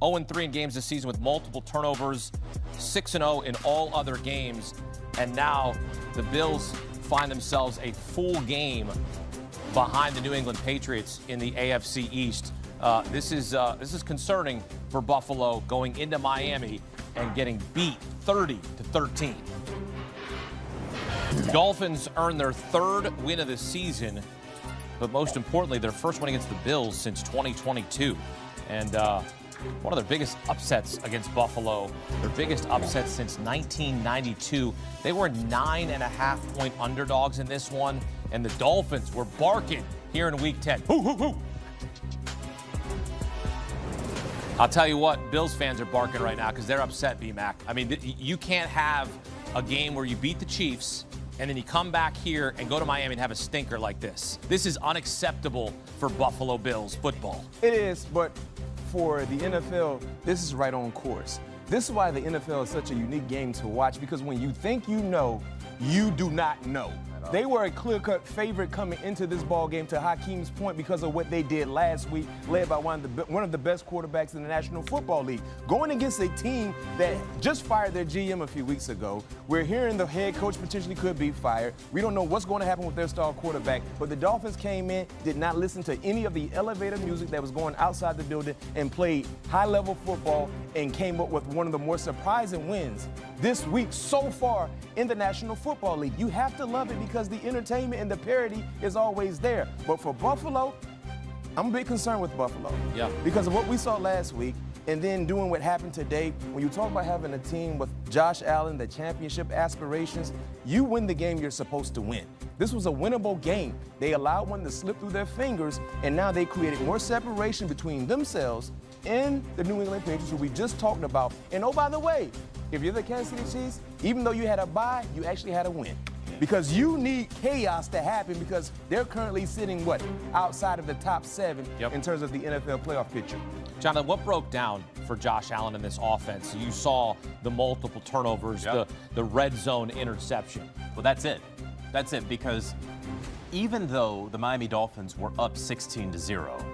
0-3 in games this season with multiple turnovers, 6-0 in all other games, and now the Bills find themselves a full game behind the New England Patriots in the AFC East. This is concerning for Buffalo going into Miami and getting beat 30-13. The Dolphins earned their third win of the season, but most importantly, their first win against the Bills since 2022. And one of their biggest upsets against Buffalo, their biggest upset since 1992. They were 9.5-point underdogs in this one, and the Dolphins were barking here in Week 10. Hoo, hoo, hoo. I'll tell you what, Bills fans are barking right now because they're upset, B-Mac. I mean, you can't have a game where you beat the Chiefs and then you come back here and go to Miami and have a stinker like this. This is unacceptable for Buffalo Bills football. It is, but for the NFL, this is right on course. This is why the NFL is such a unique game to watch, because when you think you know, you do not know. They were a clear-cut favorite coming into this ball game, to Hakeem's point, because of what they did last week, led by one of the best quarterbacks in the National Football League. Going against a team that just fired their GM a few weeks ago. We're hearing the head coach potentially could be fired. We don't know what's going to happen with their star quarterback, but the Dolphins came in, did not listen to any of the elevator music that was going outside the building, and played high-level football and came up with one of the more surprising wins this week so far in the National Football League. You have to love it because the entertainment and the parity is always there. But for Buffalo, I'm a bit concerned with Buffalo. Yeah. Because of what we saw last week and then doing what happened today. When you talk about having a team with Josh Allen, the championship aspirations, you win the game you're supposed to win. This was a winnable game. They allowed one to slip through their fingers, and now they created more separation between themselves and the New England Patriots, who we just talked about. And oh, by the way, if you're the Kansas City Chiefs, even though you had a bye, you actually had a win. Because you need chaos to happen, because they're currently sitting, outside of the top 7 in terms of the NFL playoff picture. Jonathan, what broke down for Josh Allen in this offense? You saw the multiple turnovers, the red zone interception. Well, that's it. That's it, because even though the Miami Dolphins were up 16-0,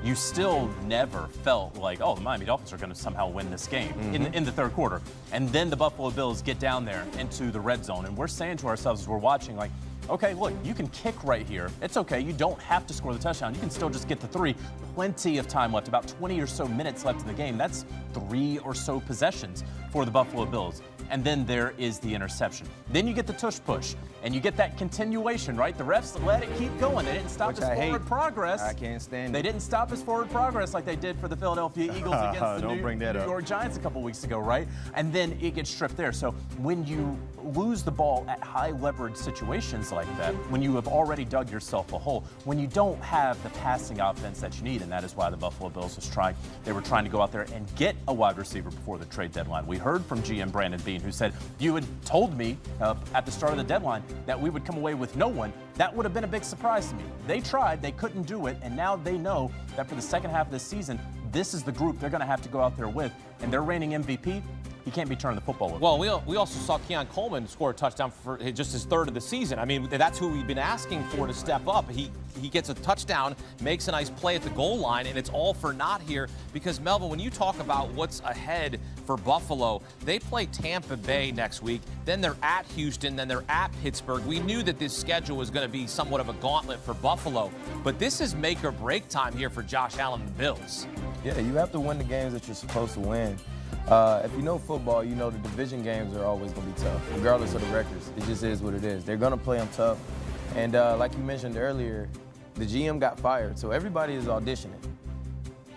you still never felt like, oh, the Miami Dolphins are going to somehow win this game in the third quarter. And then the Buffalo Bills get down there into the red zone, and we're saying to ourselves as we're watching, like, okay, look, you can kick right here. It's okay. You don't have to score the touchdown. You can still just get the 3. Plenty of time left, about 20 or so minutes left in the game. That's 3 or so possessions for the Buffalo Bills. And then there is the interception. Then you get the tush push, and you get that continuation, right? The refs let it keep going. They didn't stop his forward progress. I can't stand it. They didn't stop his forward progress like they did for the Philadelphia Eagles against the New York Giants a couple weeks ago, right? And then it gets stripped there. So when you lose the ball at high leverage situations like that, when you have already dug yourself a hole, when you don't have the passing offense that you need, and that is why the Buffalo Bills was trying. They were trying to go out there and get a wide receiver before the trade deadline. We heard from GM Brandon Beane, who said, you had told me at the start of the deadline that we would come away with no one. That would have been a big surprise to me. They tried, they couldn't do it, and now they know that for the second half of this season, this is the group they're going to have to go out there with, and their reigning MVP, he can't be turning the football over. Well, we also saw Keon Coleman score a touchdown for just his 3rd of the season. I mean, that's who we've been asking for to step up. He gets a touchdown, makes a nice play at the goal line, and it's all for naught here because, Melvin, when you talk about what's ahead for Buffalo, they play Tampa Bay next week, then they're at Houston, then they're at Pittsburgh. We knew that this schedule was going to be somewhat of a gauntlet for Buffalo, but this is make or break time here for Josh Allen and the Bills. Yeah, you have to win the games that you're supposed to win. If you know football, you know the division games are always going to be tough, regardless of the records. It just is what it is. They're going to play them tough. And like you mentioned earlier, the GM got fired, so everybody is auditioning.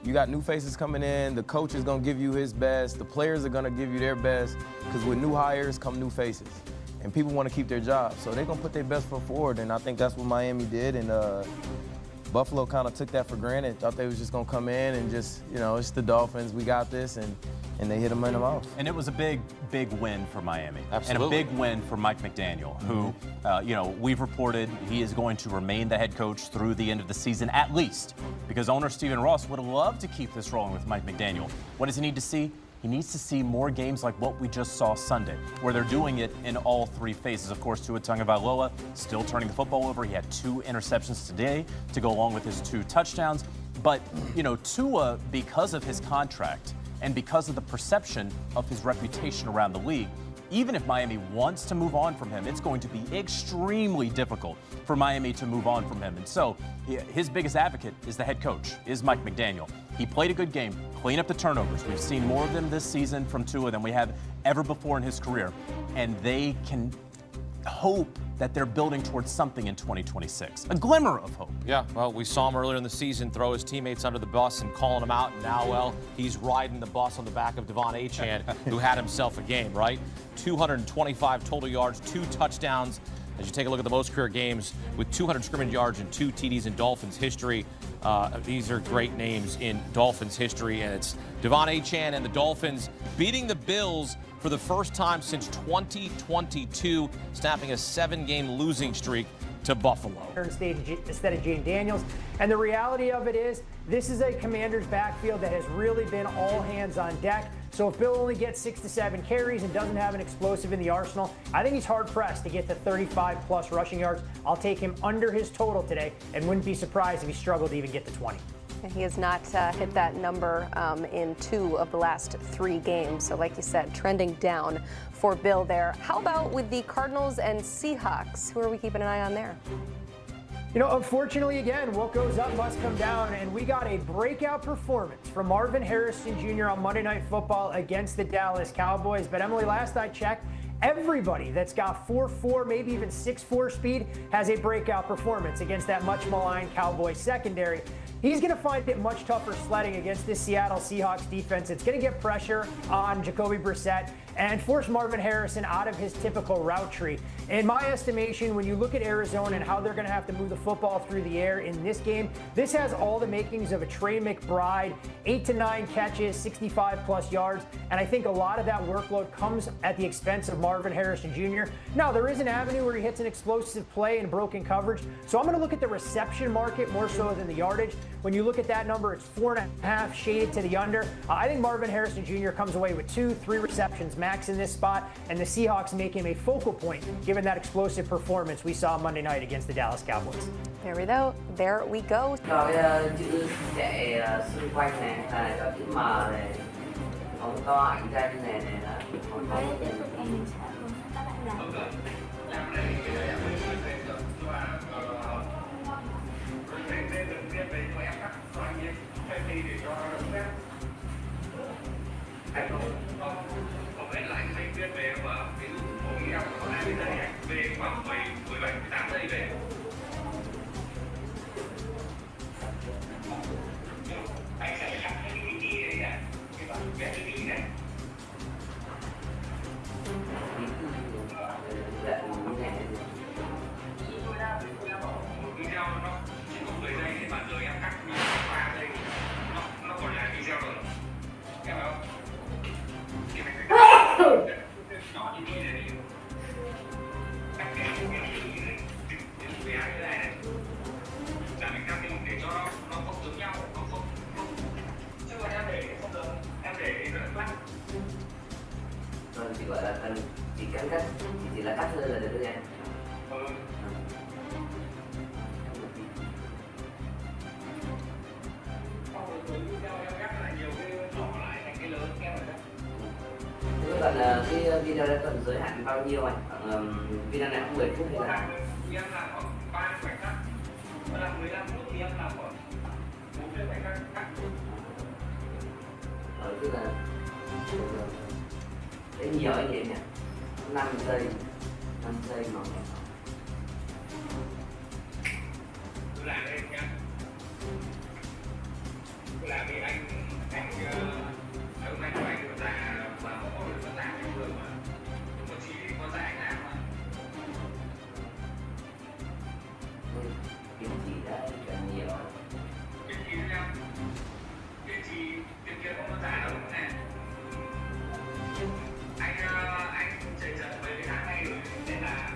You got new faces coming in. The coach is going to give you his best. The players are going to give you their best, because with new hires come new faces. And people want to keep their jobs, so they're going to put their best foot forward, and I think that's what Miami did. And Buffalo kind of took that for granted, thought they was just going to come in and just, it's the Dolphins, we got this, and they hit them in the mouth. And it was a big, big win for Miami. Absolutely. And a big win for Mike McDaniel, who, we've reported he is going to remain the head coach through the end of the season, at least, because owner Stephen Ross would have loved to keep this rolling with Mike McDaniel. What does he need to see? He needs to see more games like what we just saw Sunday, where they're doing it in all 3 phases. Of course, Tua still turning the football over. He had 2 interceptions today to go along with his 2 touchdowns. But, Tua, because of his contract and because of the perception of his reputation around the league, even if Miami wants to move on from him, it's going to be extremely difficult for Miami to move on from him. And so his biggest advocate is the head coach, is Mike McDaniel. He played a good game, clean up the turnovers. We've seen more of them this season from Tua than we have ever before in his career. And they can hope that they're building towards something in 2026, a glimmer of hope. Yeah, well, we saw him earlier in the season throw his teammates under the bus and calling them out, and now, well, he's riding the bus on the back of Devon Achane, who had himself a game, right? 225 total yards, 2 touchdowns. As you take a look at the most career games with 200 scrimmage yards and 2 TDs in Dolphins history, these are great names in Dolphins history, and it's Devon Achane and the Dolphins beating the Bills for the first time since 2022, snapping a 7-game losing streak to Buffalo. Instead of Jayden Daniels. And the reality of it is, this is a Commanders backfield that has really been all hands on deck. So if Bill only gets 6 to 7 carries and doesn't have an explosive in the arsenal, I think he's hard-pressed to get to 35-plus rushing yards. I'll take him under his total today and wouldn't be surprised if he struggled to even get to 20. He has not hit that number in 2 of the last 3 games. So like you said, trending down for Bill there. How about with the Cardinals and Seahawks? Who are we keeping an eye on there? Unfortunately, again, what goes up must come down, and we got a breakout performance from Marvin Harrison Jr. on Monday Night Football against the Dallas Cowboys. But Emily, last I checked, everybody that's got 4.4, maybe even 6.4 speed has a breakout performance against that much maligned Cowboys secondary. He's going to find it much tougher sledding against this Seattle Seahawks defense. It's going to get pressure on Jacoby Brissett and force Marvin Harrison out of his typical route tree. In my estimation, when you look at Arizona and how they're going to have to move the football through the air in this game, this has all the makings of a Trey McBride, 8 to 9 catches, 65-plus yards, and I think a lot of that workload comes at the expense of Marvin Harrison Jr. Now, there is an avenue where he hits an explosive play and broken coverage, so I'm going to look at the reception market more so than the yardage. When you look at that number, it's 4.5 shaded to the under. I think Marvin Harrison Jr. comes away with 2-3 receptions max in this spot, and the Seahawks make him a focal point given that explosive performance we saw Monday night against the Dallas Cowboys. There we go. There we go. Rồi chữ chạy xung quanh này là có chữ M này, phóng to ảnh ra như này này là phóng to. Chỉ là cắt lên là được nha. Thế còn cái video này cần giới hạn bao nhiêu anh? Video này cũng 10 phút hay là? Video là khoảng 30 khoảnh khắc. Nó là 15 phút thì em làm khoảng 40 khoảnh khắc. Tức là cái nhiều anh chị nhỉ? 5 giây mà tôi làm em nhá, tôi làm thì anh hôm nay của anh người ta và mỗi người có làm cái người mà một chỉ có ra anh làm mà kiên trì đấy cần nhiều kiên trì nha, kiên trì kiên trì không có giả đâu này anh chạy trận mấy cái tháng nay rồi nên là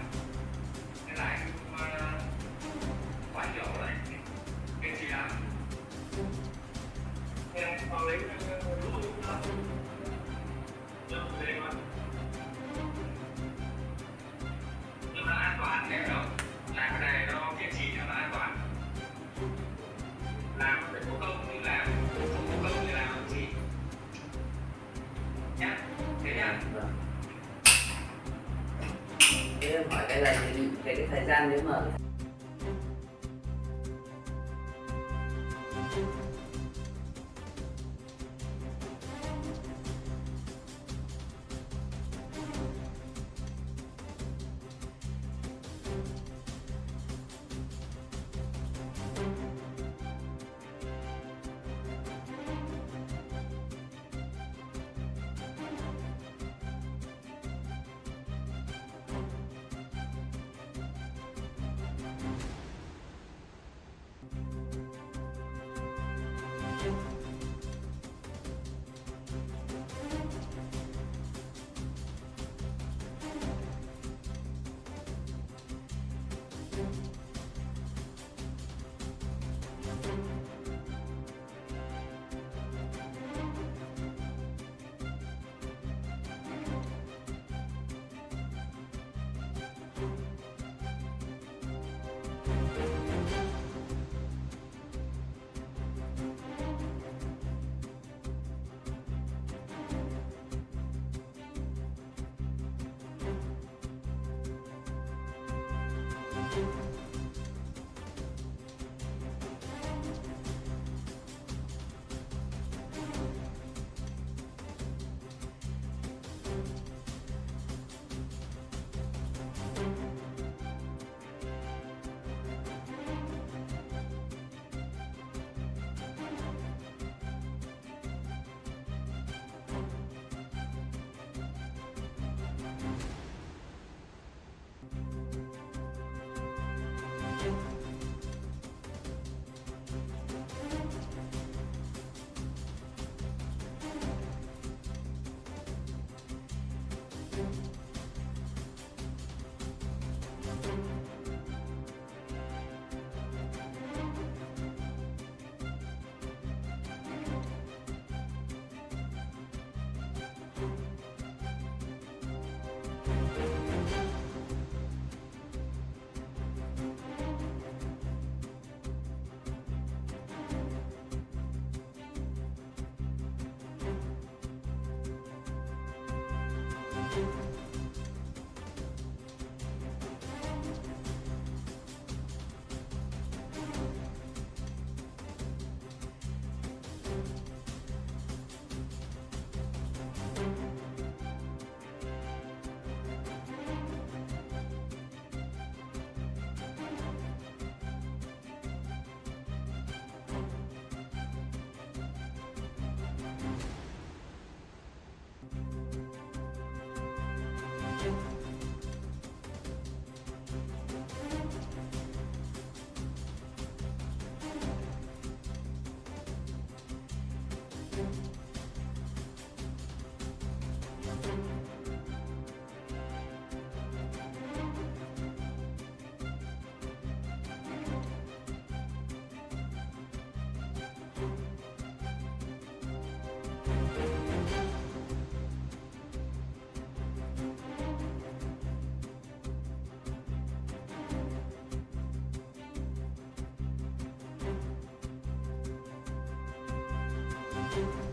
cái thời gian nếu mà you.